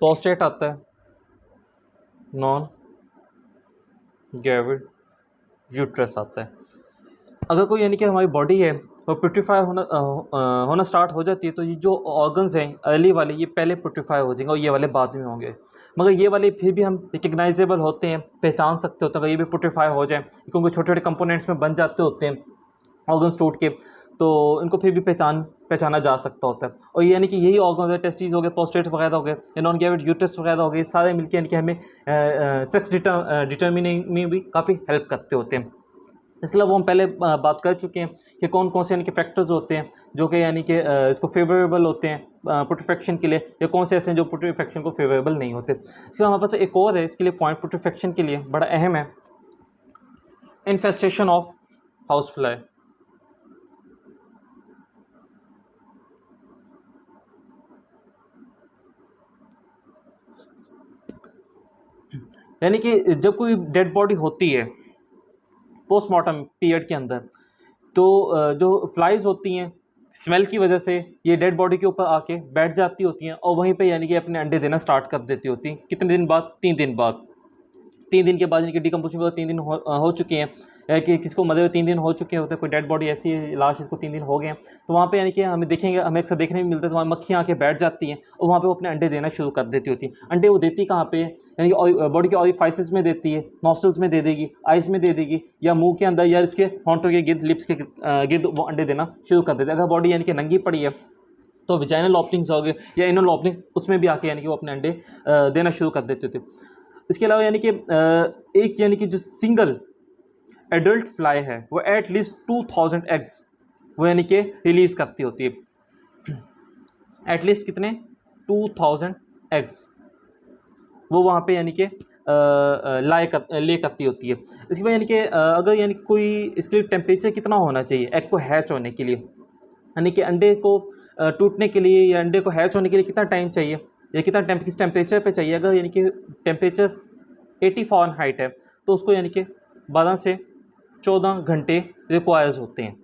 Prostate आता है, non gravid uterus आता है। अगर कोई यानी कि हमारी बॉडी है वो प्यूट्रीफाई होना स्टार्ट हो जाती है तो ये जो ऑर्गन्स हैं अर्ली वाले ये पहले प्यूट्रीफाई हो जाएंगे और ये वाले बाद में होंगे, मगर ये वाले फिर भी हम रिकग्नाइजेबल होते हैं, पहचान सकते होते हैं अगर ये भी प्यूट्रीफाई हो जाए, क्योंकि छोटे छोटे कंपोनेंट्स में बन जाते होते हैं ऑर्गन्स टूट के, तो इनको फिर भी पहचाना जा सकता होता है। और यानी कि यही ऑर्गन है, टेस्टिस हो गए, प्रोस्टेट वगैरह हो गए, नॉन ग्रेविड यूट्रस वगैरह हो गए, सारे मिलकर यानी कि हमें सेक्स डिटर्मिनिंग में भी काफ़ी हेल्प करते होते हैं। इसके अलावा हम पहले बात कर चुके हैं कि कौन कौन से यानी कि फैक्टर्स होते हैं जो कि यानी कि इसको फेवरेबल होते हैं पुट्रीफेक्शन के लिए, या कौन से ऐसे हैं जो पुट्रीफेक्शन को फेवरेबल नहीं होते। इसके हमारे पास एक और है इसके लिए पॉइंट पुट्रीफेक्शन के लिए बड़ा अहम है, इन्फेस्टेशन ऑफ हाउस फ्लाई। यानी कि जब कोई डेड बॉडी होती है पोस्टमार्टम पीरियड के अंदर, तो जो फ्लाइज होती हैं स्मेल की वजह से ये डेड बॉडी के ऊपर आके बैठ जाती होती हैं और वहीं पे यानी कि अपने अंडे देना स्टार्ट कर देती होती हैं। कितने दिन बाद? 3 दिन बाद। 3 दिन के बाद यानी कि डिकम्पोजिशन को 3 दिन हो चुके हैं, या कि किसको मरे हुए 3 दिन हो चुके होते हैं, कोई डेड बॉडी ऐसी है लाश इसको 3 दिन हो गए हैं, तो वहाँ पे यानी कि हमें देखेंगे, हमें अक्सर देखने में मिलता है तो वहाँ मक्खियाँ आके बैठ जाती हैं और वहाँ पे वो अपने अंडे देना शुरू कर देती होती हैं। अंडे वो देती कहाँ पे है? यानी कि बॉडी के ऑरिफाइसिस में देती है, नॉस्ट्रल्स में दे देगी, आइज़ में दे देगी, या मुंह के अंदर, या इसके होंठों के गिर्द, लिप्स के गिर्द वो अंडे देना शुरू कर देते हैं। अगर बॉडी यानी कि नंगी पड़ी है तो विजाइनल ओपनिंग्स हो गए या इनर ओपनिंग, उसमें भी आके यानी कि वो अपने अंडे देना शुरू कर देते थे। इसके अलावा यानी कि एक यानी कि जो सिंगल एडल्ट फ्लाई है वो एटलीस्ट 2000 एग्स वो यानी कि रिलीज़ करती होती है। एटलीस्ट कितने? 2000 एग्स वो वहाँ पे यानी कि ले करती होती है। इसके बाद यानी कि अगर यानी कोई इसके लिए टेम्परेचर कितना होना चाहिए एग को हैच होने के लिए, यानी कि अंडे को टूटने के लिए या अंडे को हैच होने के लिए कितना टाइम चाहिए या कितना किस टेम्परेचर पे चाहिए। अगर यानी कि टेम्परेचर 80 फ़ारेनहाइट है तो उसको यानी कि 12 से 14 घंटे रिक्वायर्स होते हैं।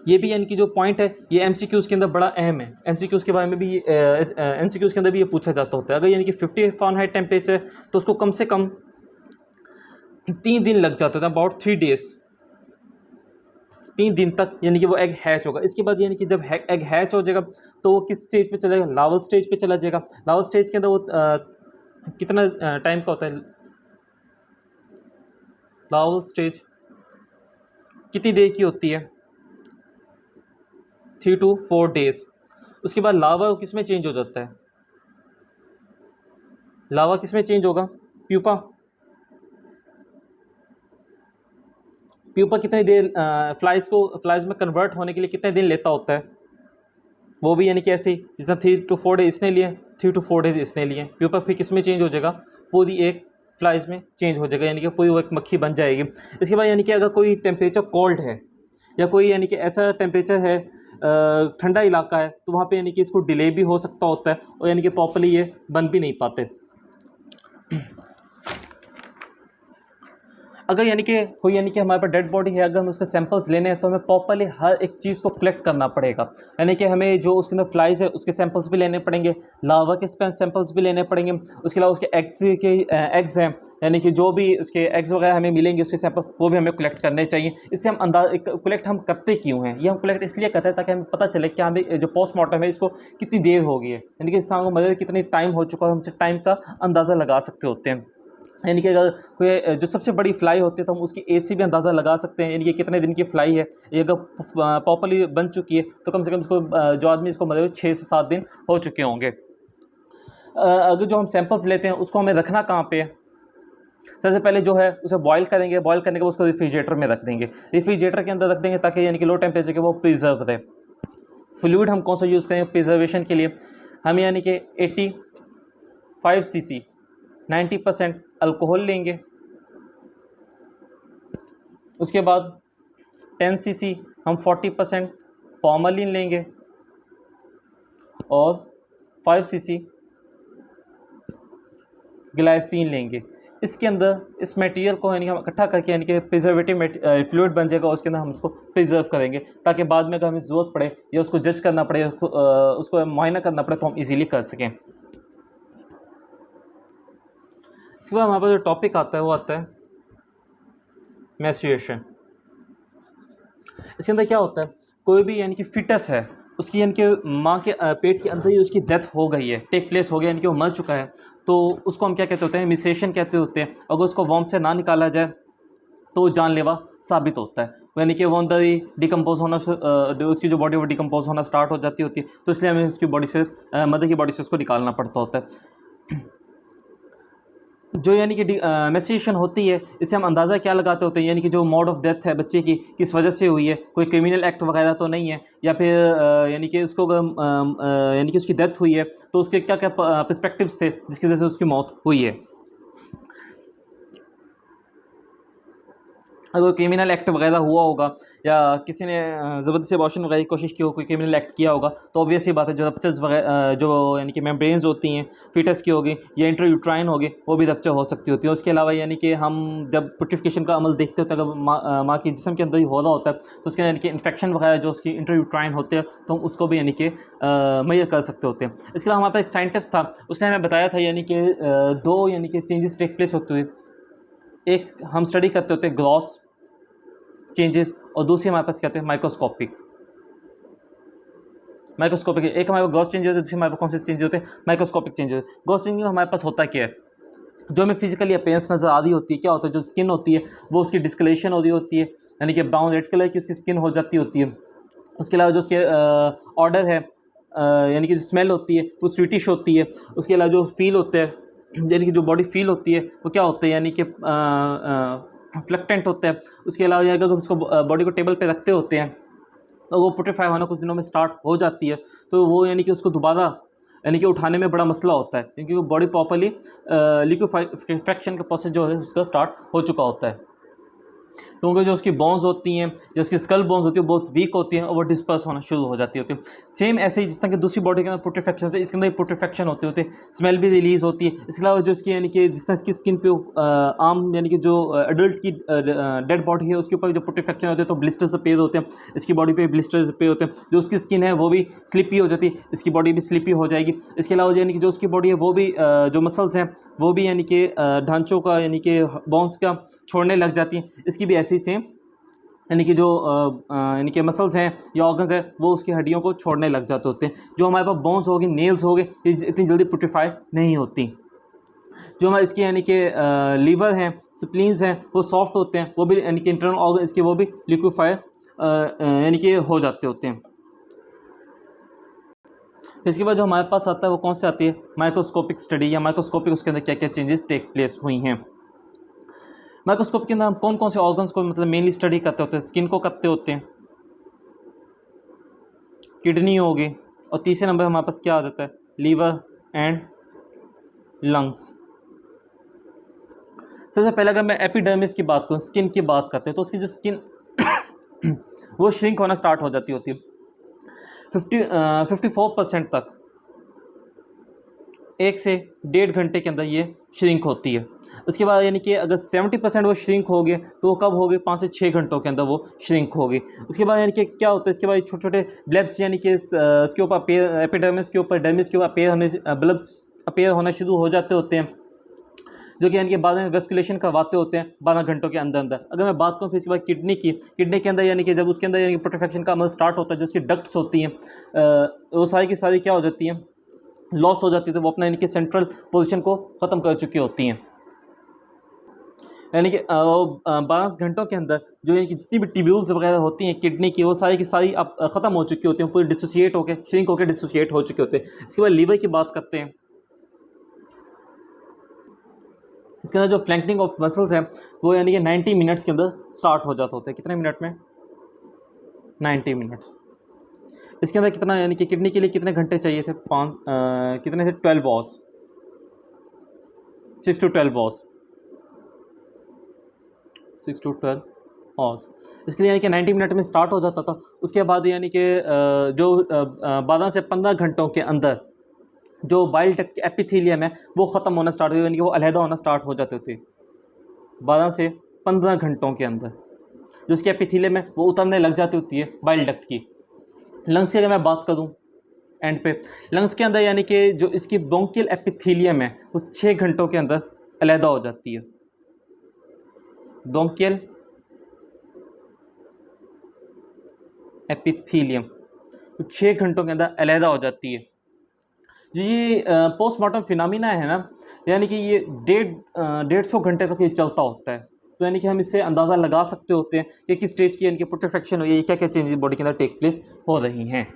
ये भी यानी कि जो पॉइंट है ये एमसीक्यूज़ के अंदर बड़ा अहम है। एमसीक्यूज़ के बारे में भी एमसीक्यूज़ के अंदर भी ये पूछा जाता होता है। अगर यानी कि 50 फ़ारेनहाइट टेम्परेचर तो उसको कम से कम 3 दिन लग जाते हैं, अबाउट 3 डेज़, 3 दिन तक यानी कि वो एग हैच होगा। इसके बाद यानी कि जब एग हैच हो जाएगा तो वो किस स्टेज पे चलेगा? लावल स्टेज पे चला जाएगा। लावल स्टेज के अंदर वो कितना टाइम का होता है? लावल स्टेज कितनी देर की होती है? 3 to 4 डेज़। उसके बाद लावा किस में चेंज हो जाता है? लावा किस में चेंज होगा? प्यूपा। प्यूपा कितनी देर फ्लाइज में कन्वर्ट होने के लिए कितने दिन लेता होता है? वो भी यानी कि ऐसे ही जितना 3 to 4 डेज इसने लिए, 3 to 4 डेज इसने लिए, प्यूपा फिर किस में चेंज हो जाएगा? पूरी एक फ्लाइज में चेंज हो जाएगा, यानी कि पूरी वो एक मक्खी बन जाएगी। इसके बाद यानी कि अगर कोई टेम्परेचर कोल्ड है या कोई यानी कि ऐसा टेम्परेचर है ठंडा इलाका है, तो वहाँ पे यानी कि इसको डिले भी हो सकता होता है और यानी कि प्रॉपर्ली ये बन भी नहीं पाते। अगर यानी कि कोई यानी कि हमारे पास डेड बॉडी है, अगर हमें उसके सैंपल्स लेने हैं तो हमें प्रॉपर्ली हर एक चीज़ को कलेक्ट करना पड़ेगा। यानी कि हमें जो उसके अंदर फ्लाइज है उसके सैंपल्स भी लेने पड़ेंगे, लावा के सैंपल्स भी लेने पड़ेंगे, उसके अलावा उसके एग्स हैं, यानी कि जो भी उसके एग्स वगैरह हमें मिलेंगे उसके सैंपल वो भी हमें कलेक्ट करने चाहिए। इससे हम कलेक्ट हम करते क्यों हैं? ये हम कलेक्ट इसलिए करते हैं ताकि हमें पता चले कि हमें जो पोस्टमार्टम है इसको कितनी देर हो गई है, यानी कि इंसान को मरे कितनी टाइम हो चुका है, हमसे टाइम का अंदाज़ा लगा सकते होते हैं। यानी कि अगर कोई जो सबसे बड़ी फ्लाई होती है तो हम उसकी एज से भी अंदाज़ा लगा सकते हैं, यानी कि कितने दिन की फ्लाई है। ये अगर प्रॉपर्ली बन चुकी है तो कम से कम इसको जो आदमी इसको मरे हुए 6 से 7 दिन हो चुके होंगे। अगर जो हम सैंपल्स लेते हैं उसको हमें रखना कहाँ पे है? सबसे पहले जो है उसे बॉईल करेंगे, बॉईल करने के बाद उसको रेफ्रिजरेटर में रख देंगे, रेफ्रिजरेटर के अंदर रख देंगे ताकि यानी कि लो टेम्परेचर के वो प्रिजर्व रहे। फ्लूइड हम कौन सा यूज़ करेंगे प्रिजर्वेशन के लिए? हम यानी कि 85 cc 90% अल्कोहल लेंगे, उसके बाद 10 cc हम 40% फॉर्मलिन लेंगे और 5 cc ग्लाइसिन लेंगे। इसके अंदर इस मटेरियल को यानी हम इकट्ठा करके यानी कि प्रिजर्वेटिव फ्लूइड बन जाएगा, उसके अंदर हम उसको प्रिजर्व करेंगे ताकि बाद में अगर हमें ज़रूरत पड़े या उसको जज करना पड़े, उसको मुआयना करना पड़े तो हम इजीली कर सकें। इसके बाद हमारे पास जो टॉपिक आता है वो आता है मेंस्ट्रुएशन। इसके अंदर क्या होता है, कोई भी यानी कि फिटस है, उसकी यानी कि माँ के पेट के अंदर ही उसकी डेथ हो गई है, टेक प्लेस हो गया, यानी कि वो मर चुका है, तो उसको हम क्या कहते होते हैं, मिसेशन कहते होते हैं। अगर उसको वॉर्म से ना निकाला जाए तो वो जानलेवा साबित होता है, यानी कि वो अंदर ही डिकम्पोज होना उसकी जो बॉडी वो डिकम्पोज होना स्टार्ट हो जाती होती है, तो इसलिए हमें उसकी बॉडी से मदर की बॉडी से उसको निकालना पड़ता होता है। जो यानी कि मेस्ट्रुएशन होती है, इससे हम अंदाज़ा क्या लगाते होते हैं, यानी कि जो मोड ऑफ डेथ है बच्चे की किस वजह से हुई है, कोई क्रिमिनल एक्ट वगैरह तो नहीं है, या फिर यानी कि उसको यानी कि उसकी डेथ हुई है तो उसके क्या क्या पर्सपेक्टिव्स थे जिसकी वजह से उसकी मौत हुई है। अगर क्रिमिनल एक्ट वगैरह हुआ होगा या किसी ने ज़बरदस्ती अबॉर्शन वगैरह की कोशिश की हो, कोई क्रिमिनल एक्ट किया होगा, तो ऑब्वियस ही बात है जो रप्चर्स वगैरह जो यानी कि मेम्ब्रेन्स होती हैं फीटस की होगी या इंट्रायूट्राइन होगी, वो भी रप्चर हो सकती होती है। उसके अलावा यानी कि हम जब पुट्रिफिकेशन का अमल देखते होते हैं, अगर माँ की जिस्म के अंदर ही हो रहा होता है तो उसके यानी कि इन्फेक्शन वगैरह जो उसकी इंट्रायूट्राइन होते हैं तो हम उसको भी यानी कि मैयर कर सकते होते हैं। इसके अलावा हमारे पास एक साइंटिस्ट था, उसने हमें बताया था यानी कि दो यानी कि चेंजेस टेक प्लेस होते हुए, एक हम स्टडी करते होते हैं ग्रॉस चेंजेस और दूसरी हमारे पास कहते हैं माइक्रोस्कोपिक। एक हमारे पास ग्रॉस चेंज होते हैं, दूसरे हमारे पास कौन से चेंज होते हैं, माइक्रोस्कोपिक चेंज होते हैं। ग्रॉस चेंज में हमारे पास होता क्या है, जो हमें फिजिकली अपीयरेंस नज़र आ रही होती है, क्या होता है, जो स्किन होती है वो उसकी डिस्कलेशन हो रही होती है, यानी कि ब्राउन रेड कलर की उसकी स्किन हो जाती होती है। उसके अलावा जो उसके ऑर्डर है यानी कि जो स्मेल होती है वो स्वीटिश होती है। उसके अलावा जो फील होते हैं, यानी कि जो बॉडी फील होती है वो क्या होता है, यानी कि फ्लक्टेंट होता है। उसके अलावा अगर उसको बॉडी को टेबल पे रखते होते हैं तो वो पुट्रीफाई होना कुछ दिनों में स्टार्ट हो जाती है, तो वो यानी कि उसको दोबारा यानी कि उठाने में बड़ा मसला होता है, क्योंकि वो बॉडी प्रॉपर्ली लिक्विफेक्शन का प्रोसेस जो है उसका स्टार्ट हो चुका होता है, क्योंकि जो उसकी बोन्स होती हैं, जो उसकी स्कल बोन्स होती है बहुत वीक होती हैं और वो डिस्पर्स होना शुरू हो जाती होती है। सेम ऐसे ही जिस तरह की दूसरी बॉडी के अंदर पुट्रीफेक्शन होती है, इसके अंदर पुट्रीफेक्शन होते होते स्मेल भी रिलीज़ होती है। इसके अलावा जो इसकी यानी कि जिस तरह इसकी स्किन पे आम यानी कि जो एडल्ट की डेड बॉडी है उसके ऊपर जो पुट्रीफेक्शन होते हैं तो ब्लिस्टर्स अपीयर होते हैं, इसकी बॉडी पे ब्लिस्टर्स अपीयर होते हैं। जो उसकी स्किन है वो भी स्लिपी हो जाती है, इसकी बॉडी भी स्लिपी हो जाएगी। इसके अलावा यानी कि जो उसकी बॉडी है वो भी जो मसल्स हैं वो भी यानी कि ढांचों का यानी कि बोन्स का छोड़ने लग जाती हैं, इसकी भी ऐसी सेम यानी कि जो यानी कि मसल्स हैं या ऑर्गन्स हैं वो उसकी हड्डियों को छोड़ने लग जाते होते हैं। जो हमारे पास बोन्स होगी, नेल्स हो गए, ये इतनी जल्दी पुट्रीफाई नहीं होती। जो हमारे इसके यानी कि लीवर हैं, स्प्लीन्स हैं, वो सॉफ्ट होते हैं, वो भी यानी कि इंटरनल ऑर्गन इसके वो भी लिक्विफाई यानी कि हो जाते होते हैं। इसके बाद जो हमारे पास आता है वो कौन सी आती है, माइक्रोस्कोपिक स्टडी या माइक्रोस्कोपिक, उसके अंदर क्या क्या चेंजेस टेक प्लेस हुई हैं। माइक्रोस्कोप के अंदर हम कौन कौन से ऑर्गन्स को मतलब मेनली स्टडी करते होते हैं, स्किन को करते होते हैं, किडनी होगी, और तीसरे नंबर हमारे पास क्या आ जाता है, लीवर एंड लंग्स। सबसे पहले अगर मैं एपिडर्मिस की बात करूँ, स्किन की बात करते हैं, तो उसकी जो स्किन वो श्रिंक होना स्टार्ट हो जाती होती है 54% तक, 1 से 1.5 घंटे के अंदर ये श्रिंक होती है। उसके बाद यानी कि अगर 70% वो श्रिंक हो गए तो वो कब हो गए, 5 से 6 घंटों के अंदर वो श्रिंक होगी। उसके बाद यानी कि क्या होता है, इसके बाद छोटे छोटे ब्लब्स यानी कि इसके ऊपर एपिडर्मिस के ऊपर डर्मिस के ऊपर ब्लब्स अपीयर होना शुरू हो जाते होते हैं, जो कि यानी कि बाद में वेस्कुलेशन करवाते होते हैं 12 घंटों के अंदर अंदर। अगर मैं बात करूँ फिर इसके बाद किडनी के अंदर यानी कि जब उसके अंदर यानी कि पुट्रीफेक्शन का अमल स्टार्ट होता है, जो उसकी डक्ट्स होती हैं वो सारी की सारी क्या हो जाती हैं, लॉस हो जाती है, तो वो अपना यानी कि सेंट्रल पोजीशन को ख़त्म कर चुकी होती हैं। यानी कि 12 घंटों के अंदर जो यानी कि जितनी भी ट्यूब्यूल्स वगैरह होती हैं किडनी की, वो सारी की सारी अब ख़त्म हो चुकी होती हैं, पूरी डिसोसिएट होकर श्रिंक होकर डिसोसिएट हो चुके होते हैं। इसके बाद लीवर की बात करते हैं। इसके अंदर जो फ्लैंकिंग ऑफ मसल्स हैं वो यानी कि 90 मिनट्स के अंदर स्टार्ट हो जाते होते हैं। कितने मिनट में, 90 मिनट्स। इसके अंदर कितना यानी कि किडनी के लिए कितने घंटे चाहिए थे, कितने थे, 12 hours, 6 to 12 hours, 6 to 12 hours. इसके लिए यानी कि 90 मिनट में स्टार्ट हो जाता था। उसके बाद यानी कि जो 12 से 15 घंटों के अंदर जो बाइल डक्ट एपिथेलियम है वो ख़त्म होना स्टार्ट हो, यानी कि वो अलहदा होना स्टार्ट हो जाते थे 12 से 15 घंटों के अंदर। जो उसकी एपिथेलियम है वो उतरने लग जाती होती है बाइल डक्ट की। लंग्स की अगर मैं बात करूँ एंड पे, लंग्स के अंदर यानी कि जो इसकी ब्रोंकियल एपिथेलियम है वो 6 घंटों के अंदर अलहदा हो जाती है। ब्रोंकियल एपिथीलियम 6 घंटों के अंदर अलहदा हो जाती है। जो ये पोस्टमार्टम फिनोमिना है ना, यानी कि ये 150 घंटे तक ये चलता होता है। तो यानी कि हम इससे अंदाज़ा लगा सकते होते हैं कि किस स्टेज की यानी कि पुट्रेफेक्शन हुई है, क्या क्या चेंजेस बॉडी के अंदर टेक प्लेस हो रही हैं।